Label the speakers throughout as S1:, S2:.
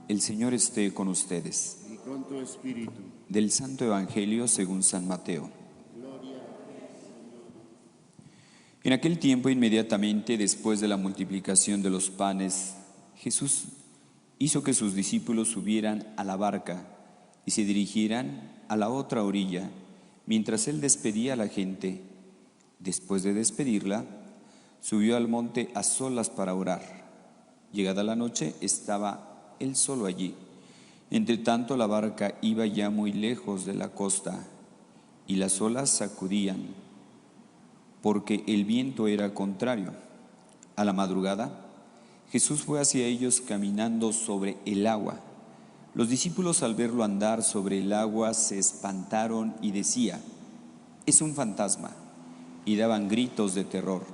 S1: El Señor esté con ustedes.
S2: Y con tu espíritu.
S1: Del Santo Evangelio según San Mateo.
S2: Gloria.
S1: En aquel tiempo, inmediatamente después de la multiplicación de los panes, Jesús hizo que sus discípulos subieran a la barca y se dirigieran a la otra orilla, mientras él despedía a la gente. Después de despedirla, subió al monte a solas para orar. Llegada la noche, estaba él solo allí. Entre tanto, la barca iba ya muy lejos de la costa y las olas sacudían, porque el viento era contrario. A la madrugada, Jesús fue hacia ellos caminando sobre el agua. Los discípulos, al verlo andar sobre el agua, se espantaron y decían: «Es un fantasma», y daban gritos de terror.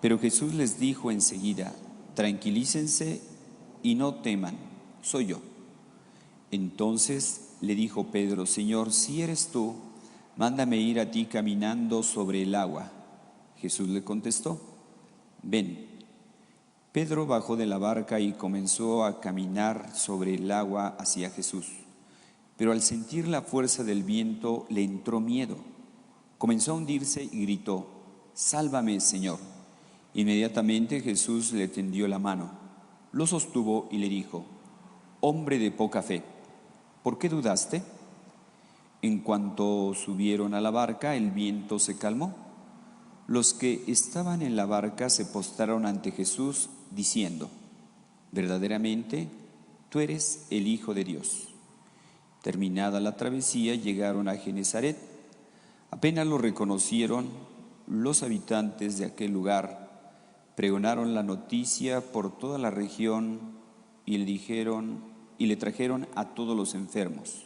S1: Pero Jesús les dijo enseguida: «Tranquilícense y no teman, soy yo». Entonces le dijo Pedro: «Señor, si eres tú, mándame ir a ti caminando sobre el agua». Jesús le contestó: «Ven». Pedro bajó de la barca y comenzó a caminar sobre el agua hacia Jesús. Pero al sentir la fuerza del viento le entró miedo. Comenzó a hundirse y gritó: «Sálvame, Señor». Inmediatamente Jesús le tendió la mano, lo sostuvo y le dijo: «Hombre de poca fe, ¿por qué dudaste?». En cuanto subieron a la barca, el viento se calmó. Los que estaban en la barca se postraron ante Jesús, diciendo: «Verdaderamente, tú eres el Hijo de Dios». Terminada la travesía, llegaron a Genesaret. Apenas lo reconocieron, los habitantes de aquel lugar pregonaron la noticia por toda la región y le trajeron a todos los enfermos.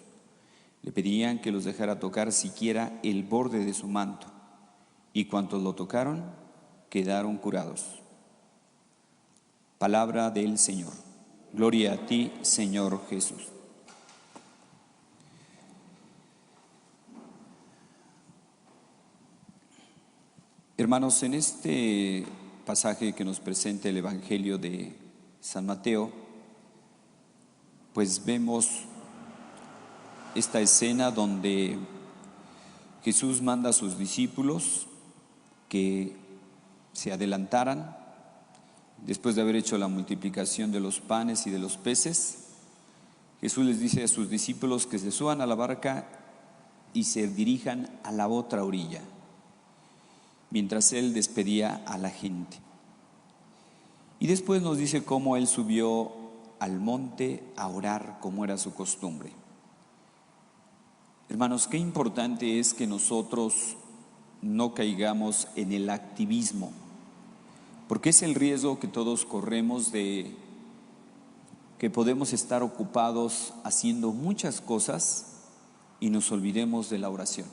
S1: Le pedían que los dejara tocar siquiera el borde de su manto, y cuantos lo tocaron quedaron curados. Palabra del Señor. Gloria a ti, Señor Jesús. Hermanos, en este pasaje que nos presenta el Evangelio de San Mateo, pues vemos esta escena donde Jesús manda a sus discípulos que se adelantaran después de haber hecho la multiplicación de los panes y de los peces. Jesús les dice a sus discípulos que se suban a la barca y se dirijan a la otra orilla, mientras él despedía a la gente. Y después nos dice cómo él subió al monte a orar, como era su costumbre. Hermanos, qué importante es que nosotros no caigamos en el activismo, porque es el riesgo que todos corremos de que podemos estar ocupados haciendo muchas cosas y nos olvidemos de la oración.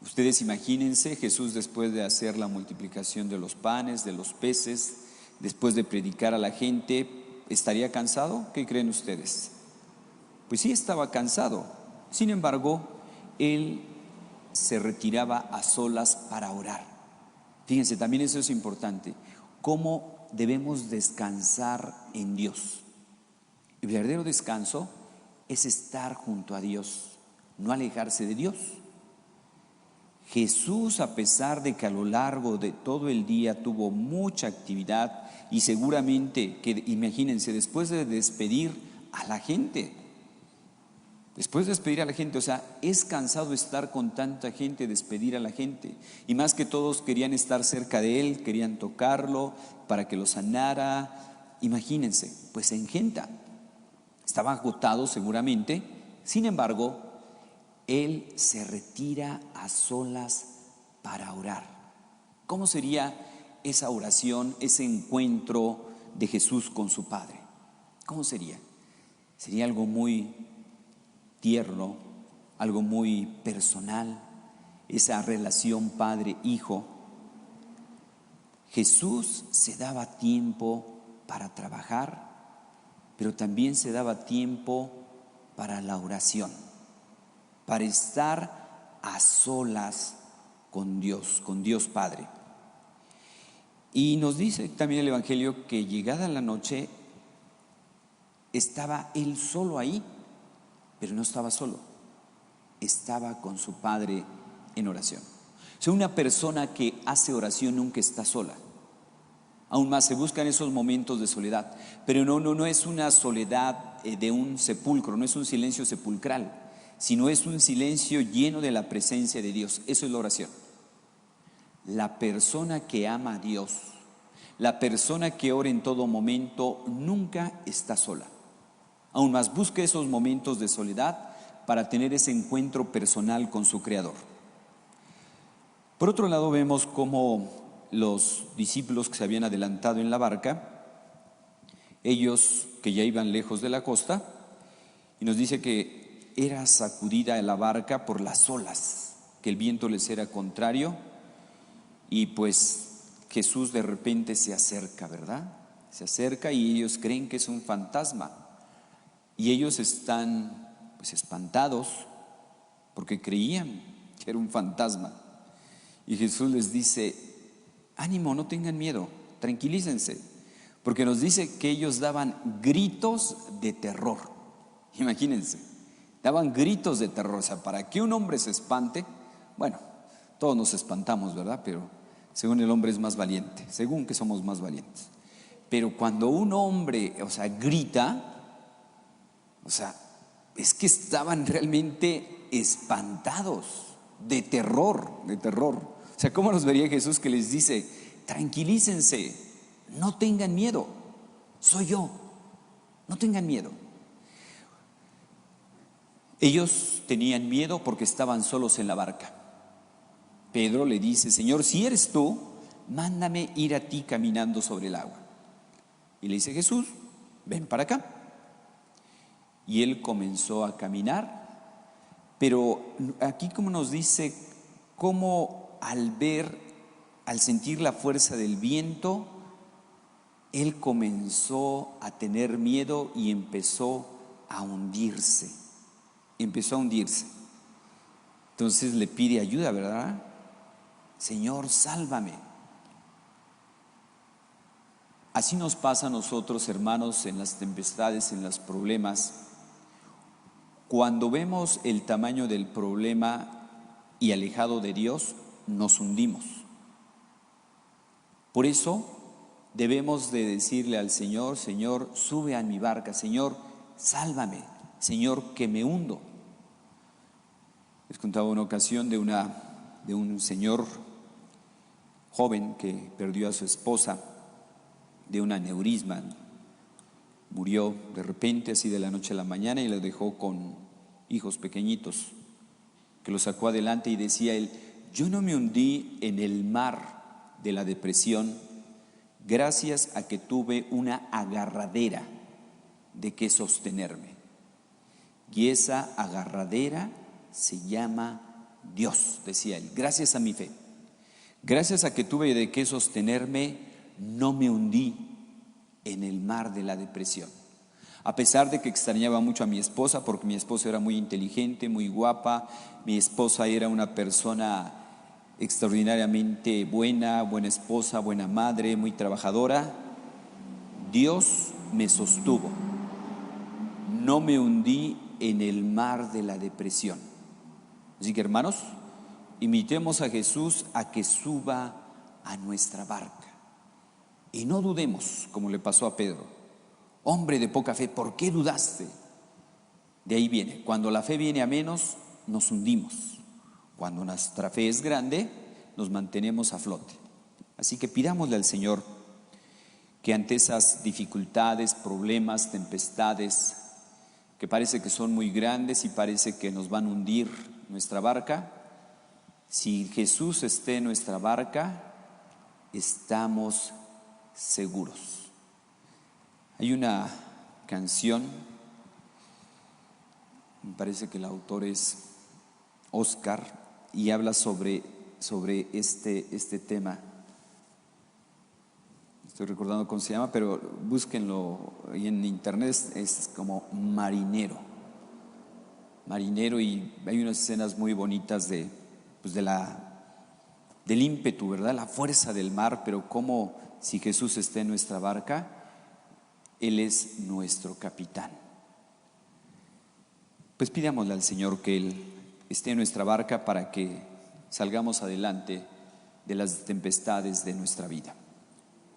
S1: Ustedes imagínense, Jesús, después de hacer la multiplicación de los panes, de los peces, después de predicar a la gente, ¿estaría cansado? ¿Qué creen ustedes? Pues sí, estaba cansado. Sin embargo, él se retiraba a solas para orar. Fíjense, también eso es importante. ¿Cómo debemos descansar en Dios? El verdadero descanso es estar junto a Dios, no alejarse de Dios. Jesús, a pesar de que a lo largo de todo el día tuvo mucha actividad y seguramente que, imagínense, después de despedir a la gente, o sea, es cansado estar con tanta gente, despedir a la gente, y más que todos querían estar cerca de él, querían tocarlo para que lo sanara. Imagínense, pues se engenta, estaba agotado seguramente. Sin embargo, él se retira a solas para orar. ¿Cómo sería esa oración, ese encuentro de Jesús con su Padre? ¿Cómo sería? Sería algo muy tierno, algo muy personal, esa relación padre-hijo. Jesús se daba tiempo para trabajar, pero también se daba tiempo para la oración, para estar a solas con Dios Padre. Y nos dice también el Evangelio que llegada la noche, Estaba él solo ahí, pero no estaba solo. Estaba con su Padre en oración. O sea, una persona que hace oración nunca está sola. Aún más se buscan esos momentos de soledad, pero no es una soledad de un sepulcro, no es un silencio sepulcral, sino es un silencio lleno de la presencia de Dios. Eso es la oración. La persona que ama a Dios, la persona que ora en todo momento, nunca está sola. Aún más busca esos momentos de soledad para tener ese encuentro personal con su Creador. Por otro lado, vemos cómo los discípulos que se habían adelantado en la barca, ellos que ya iban lejos de la costa, y nos dice que era sacudida la barca por las olas, que el viento les era contrario, y pues Jesús de repente se acerca, ¿verdad? Se acerca y ellos creen que es un fantasma, y ellos están pues espantados porque creían que era un fantasma. Y Jesús les dice: ánimo, no tengan miedo, tranquilícense, porque nos dice que ellos daban gritos de terror. Imagínense, daban gritos de terror. O sea, para que un hombre se espante, bueno, todos nos espantamos, ¿verdad? Pero según el hombre es más valiente, según que somos más valientes. Pero cuando un hombre, o sea, grita, o sea, es que estaban realmente espantados, de terror, de terror. O sea, ¿cómo nos vería Jesús que les dice: tranquilícense, no tengan miedo, soy yo, no tengan miedo? Ellos tenían miedo porque estaban solos en la barca. Pedro le dice: Señor, si eres tú, mándame ir a ti caminando sobre el agua. Y le dice Jesús: ven para acá. Y él comenzó a caminar, pero aquí como nos dice, cómo al sentir la fuerza del viento, él comenzó a tener miedo y empezó a hundirse. Entonces le pide ayuda, ¿verdad? Señor, sálvame. Así nos pasa a nosotros, hermanos, en las tempestades, en los problemas. Cuando vemos el tamaño del problema y alejado de Dios, nos hundimos. Por eso debemos de decirle al Señor: Señor, sube a mi barca, Señor, sálvame, Señor, que me hundo. Les contaba una ocasión de un señor joven que perdió a su esposa de un aneurisma. Murió de repente, así de la noche a la mañana, y lo dejó con hijos pequeñitos, que lo sacó adelante. Y decía él: yo no me hundí en el mar de la depresión gracias a que tuve una agarradera de que sostenerme. Y esa agarradera se llama Dios, decía él. Gracias a mi fe, gracias a que tuve de qué sostenerme, no me hundí en el mar de la depresión. A pesar de que extrañaba mucho a mi esposa, porque mi esposa era muy inteligente, muy guapa, mi esposa era una persona extraordinariamente buena esposa, buena madre, muy trabajadora, Dios me sostuvo. No me hundí en el mar de la depresión. Así que, hermanos, imitemos a Jesús a que suba a nuestra barca. Y no dudemos, como le pasó a Pedro. Hombre de poca fe, ¿por qué dudaste? De ahí viene. Cuando la fe viene a menos, nos hundimos. Cuando nuestra fe es grande, nos mantenemos a flote. Así que pidámosle al Señor que ante esas dificultades, problemas, tempestades, que parece que son muy grandes y parece que nos van a hundir nuestra barca, si Jesús esté en nuestra barca, estamos seguros. Hay una canción, me parece que el autor es Oscar, y habla sobre este tema. Estoy recordando cómo se llama, pero búsquenlo ahí en internet. Es como marinero, y hay unas escenas muy bonitas del ímpetu, ¿verdad? La fuerza del mar, pero como si Jesús esté en nuestra barca, Él es nuestro capitán. Pues pidámosle al Señor que Él esté en nuestra barca para que salgamos adelante de las tempestades de nuestra vida.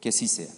S1: Que así sea.